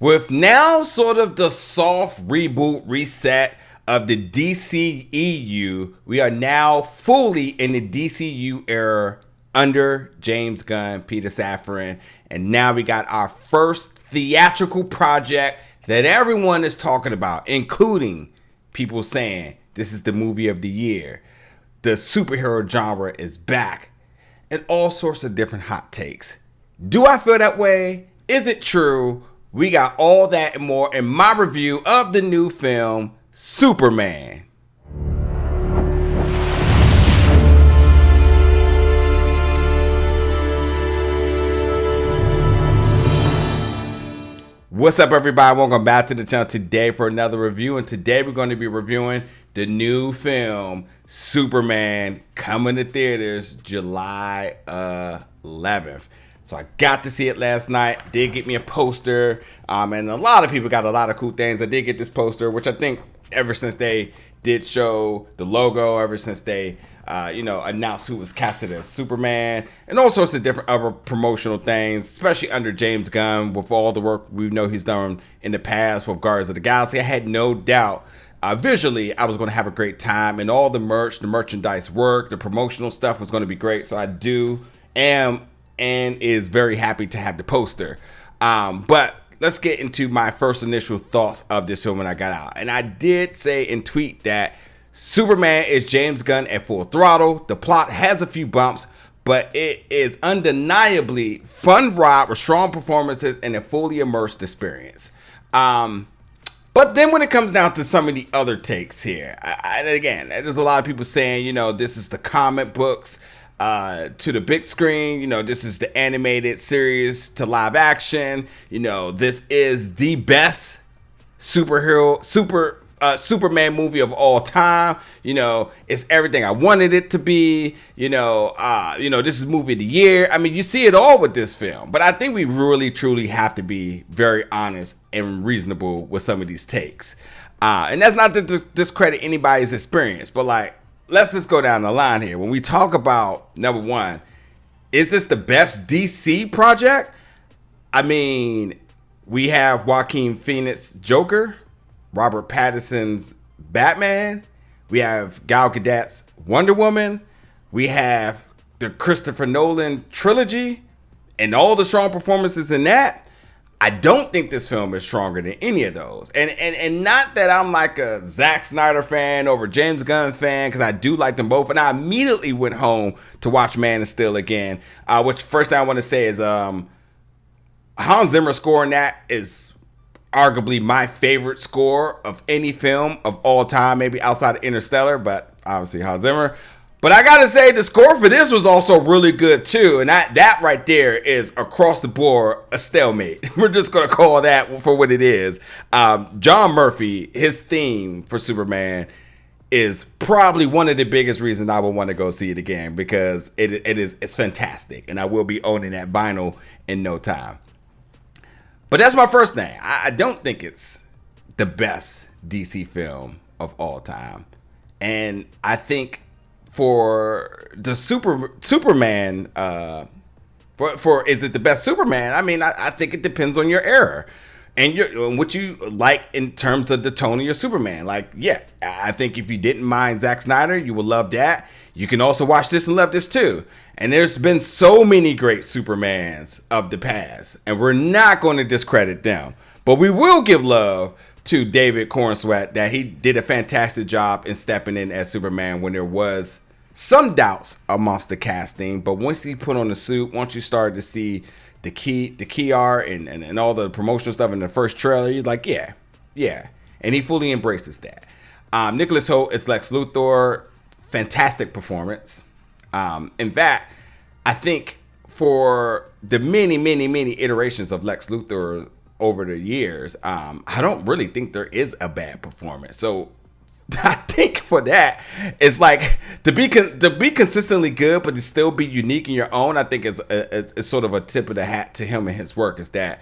With now sort of the soft reboot reset of the DCEU, we are now fully in the DCU era under James Gunn, Peter Safran, and now we got our first theatrical project that everyone is talking about, including people saying this is the movie of the year. The superhero genre is back, and all sorts of different hot takes. Do I feel that way? Is it true? We got all that and more in my review of the new film, Superman. What's up, everybody? Welcome back to the channel today for another review. And today we're going to be reviewing the new film, Superman, coming to theaters July 11th. So I got to see it last night. Did get me a poster. And a lot of people got a lot of cool things. I did get this poster, which I think ever since they did show the logo, ever since they announced who was casted as Superman, and all sorts of different other promotional things, especially under James Gunn, with all the work we know he's done in the past with Guardians of the Galaxy. I had no doubt visually I was going to have a great time, and all the merchandise work, the promotional stuff was going to be great. So I am and is very happy to have the poster. But let's get into my first initial thoughts of this film when I got out. And I did say in tweet that Superman is James Gunn at full throttle. The plot has a few bumps, but it is undeniably fun ride with strong performances and a fully immersed experience. But then when it comes down to some of the other takes here, again, there's a lot of people saying, this is the comic books to the big screen, this is the animated series to live action, this is the best Superman movie of all time. It's everything I wanted it to be. This is movie of the year. I mean, you see it all with this film, but I think we really truly have to be very honest and reasonable with some of these takes, and that's not to discredit anybody's experience, but let's just go down the line here. When we talk about, number one, is this the best DC project? I mean, we have Joaquin Phoenix Joker, Robert Pattinson's Batman, we have Gal Gadot's Wonder Woman, we have the Christopher Nolan trilogy, and all the strong performances in that. I don't think this film is stronger than any of those. And not that I'm like a Zack Snyder fan over James Gunn fan, because I do like them both. And I immediately went home to watch Man of Steel again. Which first thing I want to say is Hans Zimmer's score in that is arguably my favorite score of any film of all time, maybe outside of Interstellar, but obviously Hans Zimmer. But I gotta say, the score for this was also really good too, and that right there is across the board a stalemate. We're just gonna call that for what it is. John Murphy, his theme for Superman is probably one of the biggest reasons I would want to go see it again, because it's fantastic, and I will be owning that vinyl in no time. But that's my first thing. I don't think it's the best DC film of all time, and I think for the Superman, for is it the best Superman? I mean, I think it depends on your era and what you like in terms of the tone of your Superman. I think if you didn't mind Zack Snyder, you would love that. You can also watch this and love this too. And there's been so many great Supermans of the past, and we're not going to discredit them, but we will give love to David Cornsweet, that he did a fantastic job in stepping in as Superman when there was some doubts amongst the casting. But once he put on the suit, once you started to see the key art and all the promotional stuff in the first trailer, you're like, yeah. And he fully embraces that. Nicholas Hoult is Lex Luthor. Fantastic performance. In fact, I think for the many iterations of Lex Luthor over the years, I don't really think there is a bad performance. So I think for that, it's like to be consistently good, but to still be unique in your own. I think it's sort of a tip of the hat to him and his work. Is that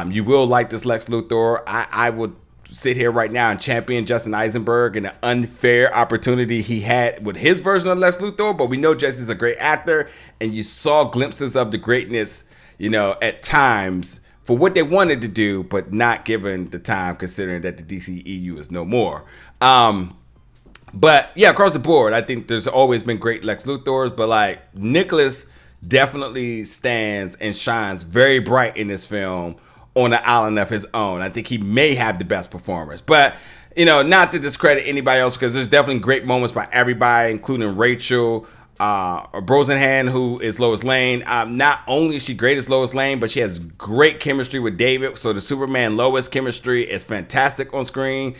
you will like this Lex Luthor. I would sit here right now and champion Justin Eisenberg and the unfair opportunity he had with his version of Lex Luthor. But we know Jesse's a great actor, and you saw glimpses of the greatness, at times for what they wanted to do, but not given the time, considering that the DCEU is no more. But yeah, across the board, I think there's always been great Lex Luthors, but like Nicholas definitely stands and shines very bright in this film on an island of his own. I think he may have the best performance, but not to discredit anybody else, because there's definitely great moments by everybody, including Rachel Brosnahan, who is Lois Lane. Not only is she great as Lois Lane, but she has great chemistry with David. So the Superman Lois chemistry is fantastic on screen.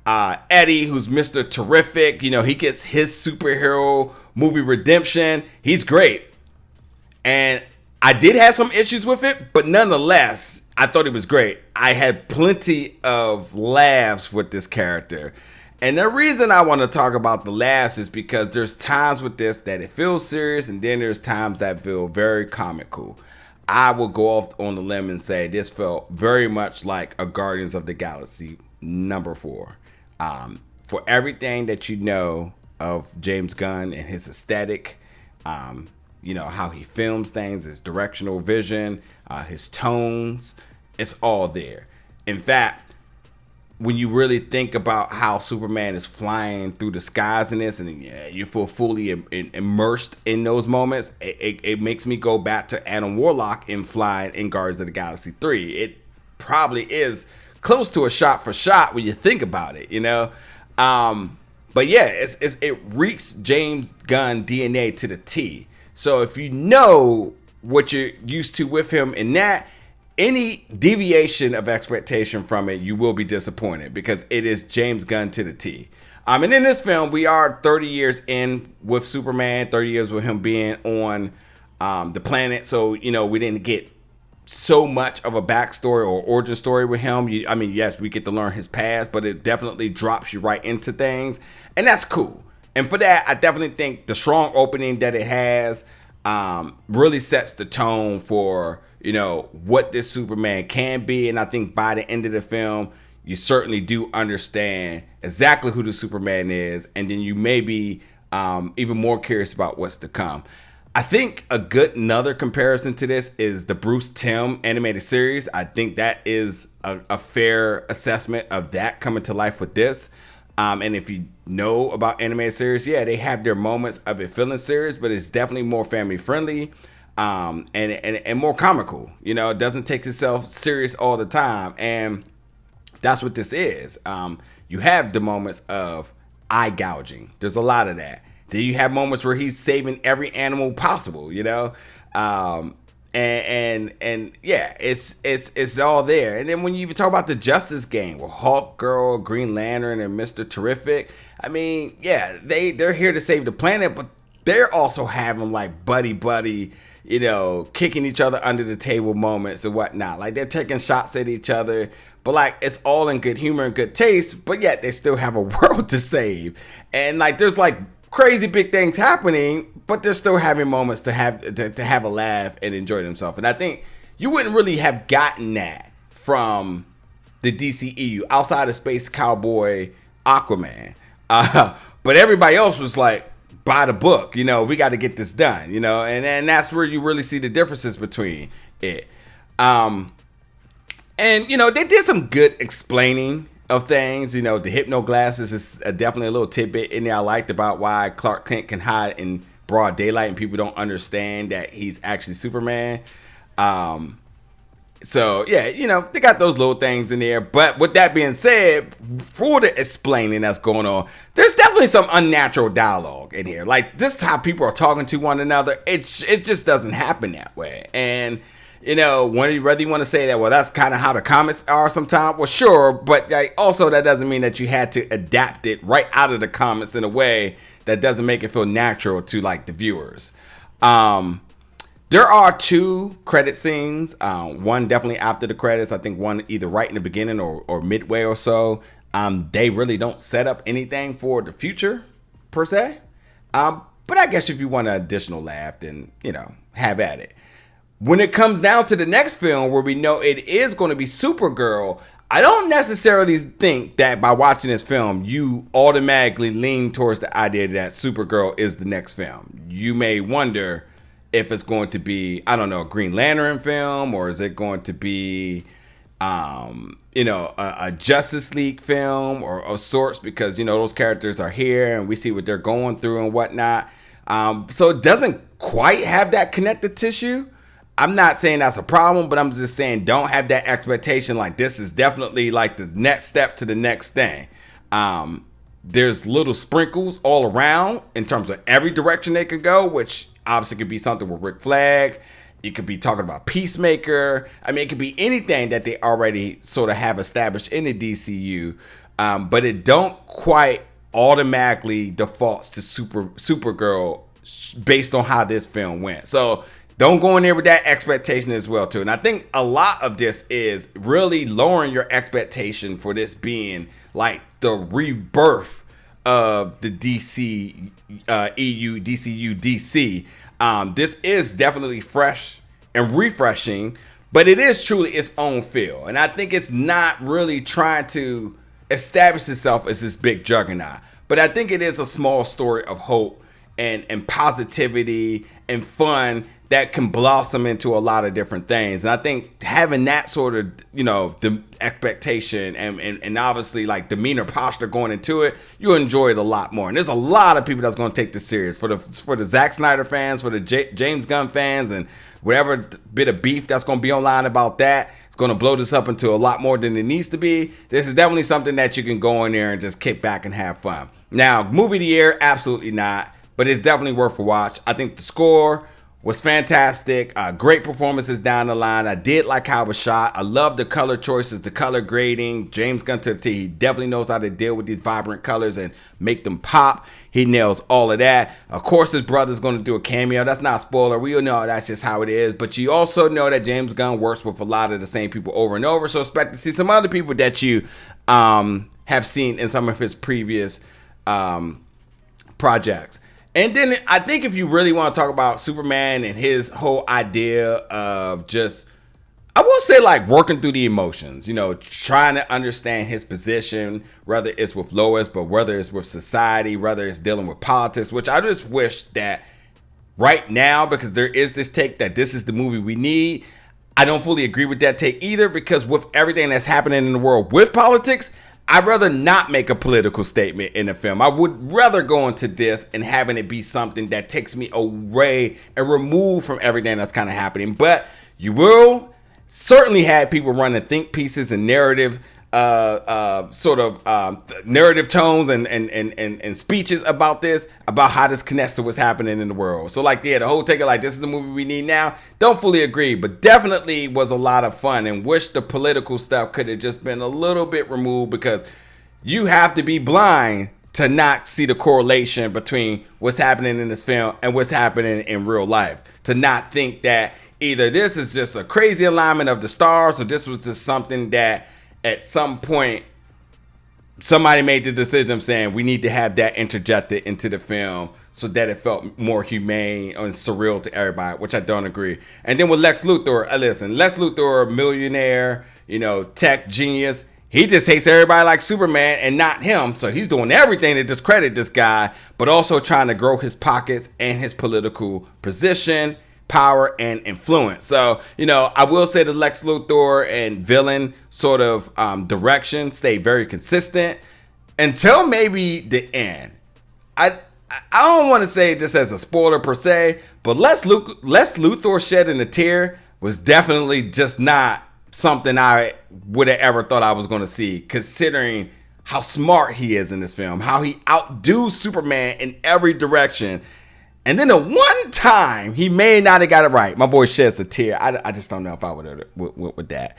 Eddie, who's Mr. Terrific, he gets his superhero movie redemption. He's great. And I did have some issues with it, but nonetheless, I thought it was great. I had plenty of laughs with this character. And the reason I want to talk about the laughs is because there's times with this that it feels serious, and then there's times that feel very comical. I will go off on the limb and say this felt very much like a Guardians of the Galaxy #4. For everything that you know of James Gunn and his aesthetic, how he films things, his directional vision, his tones, it's all there. In fact, when you really think about how Superman is flying through the skies in this, and you feel fully immersed in those moments, it makes me go back to Adam Warlock in flying in Guardians of the Galaxy 3. It probably is close to a shot for shot when you think about it, But yeah, it reeks James Gunn DNA to the T. So if you know what you're used to with him in that, any deviation of expectation from it, you will be disappointed, because it is James Gunn to the T. And in this film, we are 30 years in with Superman, 30 years with him being on the planet. So, we didn't get so much of a backstory or origin story with him. Yes, we get to learn his past, but it definitely drops you right into things. And that's cool. And for that, I definitely think the strong opening that it has really sets the tone for what this Superman can be. And I think by the end of the film, you certainly do understand exactly who the Superman is. And then you may be even more curious about what's to come. I think another comparison to this is the Bruce Timm animated series. I think that is a fair assessment of that coming to life with this. And if you know about animated series, they have their moments of it feeling serious, but it's definitely more family friendly. And more comical. It doesn't take itself serious all the time, and that's what this is. You have the moments of eye gouging. There's a lot of that. Then you have moments where he's saving every animal possible. And yeah, it's all there. And then when you even talk about the Justice Gang with Hulk Girl, Green Lantern, and Mr. Terrific, they're here to save the planet, but they're also having like buddy. Kicking each other under the table moments and whatnot. Like, they're taking shots at each other, but like, it's all in good humor and good taste, but yet they still have a world to save. And like, there's like crazy big things happening, but they're still having moments to have a laugh and enjoy themselves. And I think you wouldn't really have gotten that from the DCEU outside of Space Cowboy Aquaman. But everybody else was like, by the book, we got to get this done, and that's where you really see the differences between it. And, they did some good explaining of things. The hypno glasses is definitely a little tidbit in there I liked about why Clark Kent can hide in broad daylight and people don't understand that he's actually Superman. So, they got those little things in there. But with that being said, for the explaining that's going on, there's definitely some unnatural dialogue in here. Like, this is how people are talking to one another. It just doesn't happen that way. And, whether you want to say that, well, that's kind of how the comics are sometimes. Well, sure. But also, that doesn't mean that you had to adapt it right out of the comics in a way that doesn't make it feel natural to, like, the viewers. There are 2 credit scenes, one definitely after the credits. I think one either right in the beginning or midway or so. They really don't set up anything for the future, per se. But I guess if you want an additional laugh, then, have at it. When it comes down to the next film, where we know it is going to be Supergirl, I don't necessarily think that by watching this film, you automatically lean towards the idea that Supergirl is the next film. You may wonder if it's going to be, I don't know, a Green Lantern film, or is it going to be, a Justice League film or of sorts, because, those characters are here and we see what they're going through and whatnot. So it doesn't quite have that connective tissue. I'm not saying that's a problem, but I'm just saying don't have that expectation like this is definitely like the next step to the next thing. There's little sprinkles all around in terms of every direction they could go, which obviously could be something with Rick Flag. It could be talking about Peacemaker. I mean, it could be anything that they already sort of have established in the DCU, but it don't quite automatically defaults to Supergirl based on how this film went. So don't go in there with that expectation as well too. And I think a lot of this is really lowering your expectation for this being like the rebirth of the DC EU, DCU, DC. This is definitely fresh and refreshing, but it is truly its own feel. And I think it's not really trying to establish itself as this big juggernaut, but I think it is a small story of hope and positivity and fun that can blossom into a lot of different things. And I think having that sort of, the expectation and obviously like demeanor posture going into it, you'll enjoy it a lot more. And there's a lot of people that's going to take this serious. For the Zack Snyder fans, for the James Gunn fans, and whatever bit of beef that's going to be online about that, it's going to blow this up into a lot more than it needs to be. This is definitely something that you can go in there and just kick back and have fun. Now, movie of the year, absolutely not, but it's definitely worth a watch. I think the score was fantastic. Great performances down the line. I did like how it was shot. I love the color choices, the color grading. James Gunn to the T. He definitely knows how to deal with these vibrant colors and make them pop. He nails all of that. Of course, his brother's going to do a cameo. That's not a spoiler. We all know that's just how it is. But you also know that James Gunn works with a lot of the same people over and over. So expect to see some other people that you have seen in some of his previous projects. And then I think if you really want to talk about Superman and his whole idea of just, I will say like working through the emotions, trying to understand his position, whether it's with Lois, but whether it's with society, whether it's dealing with politics, which I just wish that right now, because there is this take that this is the movie we need. I don't fully agree with that take either, because with everything that's happening in the world with politics, I'd rather not make a political statement in a film. I would rather go into this and having it be something that takes me away and remove from everything that's kind of happening. But you will certainly have people running think pieces and narratives, narrative tones and speeches about this, about how this connects to what's happening in the world. So like, the whole take of like, this is the movie we need now. Don't fully agree, but definitely was a lot of fun, and wish the political stuff could have just been a little bit removed, because you have to be blind to not see the correlation between what's happening in this film and what's happening in real life. To not think that either this is just a crazy alignment of the stars, or this was just something that at some point somebody made the decision of saying we need to have that interjected into the film so that it felt more humane and surreal to everybody, which I don't agree. And then with Lex Luthor, Lex Luthor, millionaire, tech genius, he just hates everybody like Superman and not him. So he's doing everything to discredit this guy, but also trying to grow his pockets and his political position, power, and influence. So, I will say the Lex Luthor and villain sort of direction stay very consistent until maybe the end. I don't want to say this as a spoiler per se, but Lex Luthor shedding a tear was definitely just not something I would have ever thought I was going to see, considering how smart he is in this film, how he outdoes Superman in every direction. And then the one time he may not have got it right, my boy sheds a tear. I just don't know if I would have went with that.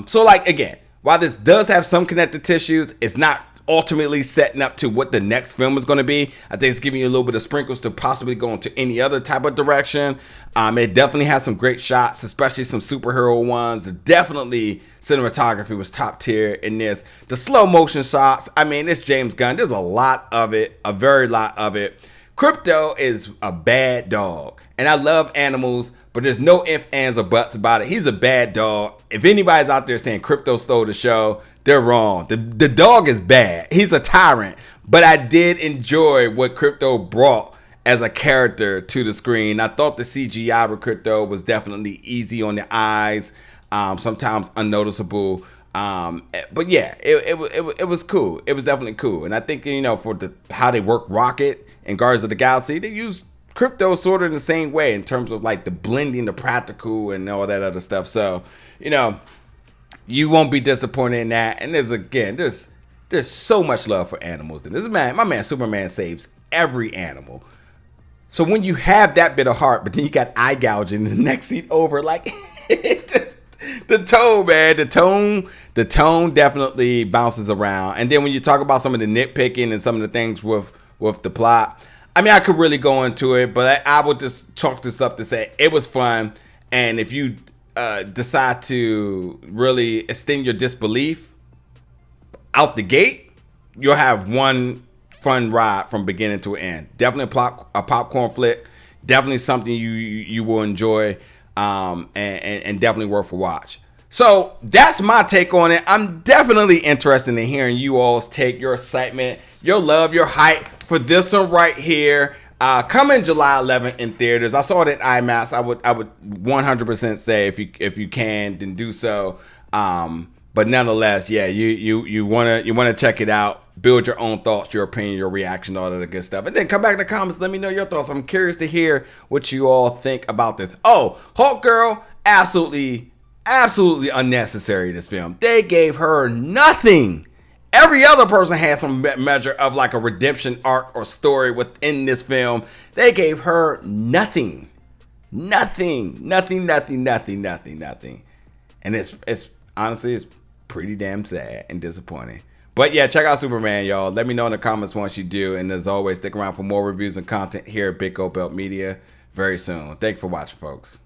So like, again, while this does have some connective tissues, it's not ultimately setting up to what the next film is going to be. I think it's giving you a little bit of sprinkles to possibly go into any other type of direction. It definitely has some great shots, especially some superhero ones. Definitely cinematography was top tier in this. The slow motion shots, it's James Gunn. There's a lot of it, a very lot of it. Crypto is a bad dog, and I love animals, but there's no ifs, ands, or buts about it. He's a bad dog. If anybody's out there saying Crypto stole the show, they're wrong. The dog is bad. He's a tyrant, but I did enjoy what Crypto brought as a character to the screen. I thought the CGI with Crypto was definitely easy on the eyes, sometimes unnoticeable. But yeah, it was cool. It was definitely cool. And I think, for how they work Rocket and Guardians of the Galaxy, they use Crypto sort of in the same way in terms of like the blending, the practical, and all that other stuff. So, you won't be disappointed in that. And there's so much love for animals. And my man Superman saves every animal. So when you have that bit of heart, but then you got eye gouging the next seat over, like the tone, man, the tone definitely bounces around. And then when you talk about some of the nitpicking and some of the things with the plot, I mean, I could really go into it, but I would just chalk this up to say it was fun. And if you decide to really extend your disbelief out the gate, you'll have one fun ride from beginning to end. Definitely a popcorn flick. Definitely something you will enjoy, and definitely worth a watch. So that's my take on it. I'm definitely interested in hearing you all's take, your excitement, your love, your hype for this one right here. Coming July 11th in theaters. I saw it at IMAX. I would 100% say if you can, then do so. But nonetheless, yeah, you wanna check it out. Build your own thoughts, your opinion, your reaction, all of the good stuff, and then come back in the comments. Let me know your thoughts. I'm curious to hear what you all think about this. Oh, Hulk Girl, absolutely unnecessary in this film. They gave her nothing. Every other person has some measure of like a redemption arc or story within this film. They gave her nothing. Nothing. And it's honestly, it's pretty damn sad and disappointing. But yeah, check out Superman, y'all. Let me know in the comments once you do. And as always, stick around for more reviews and content here at Big Gold Belt Media very soon. Thank you for watching, folks.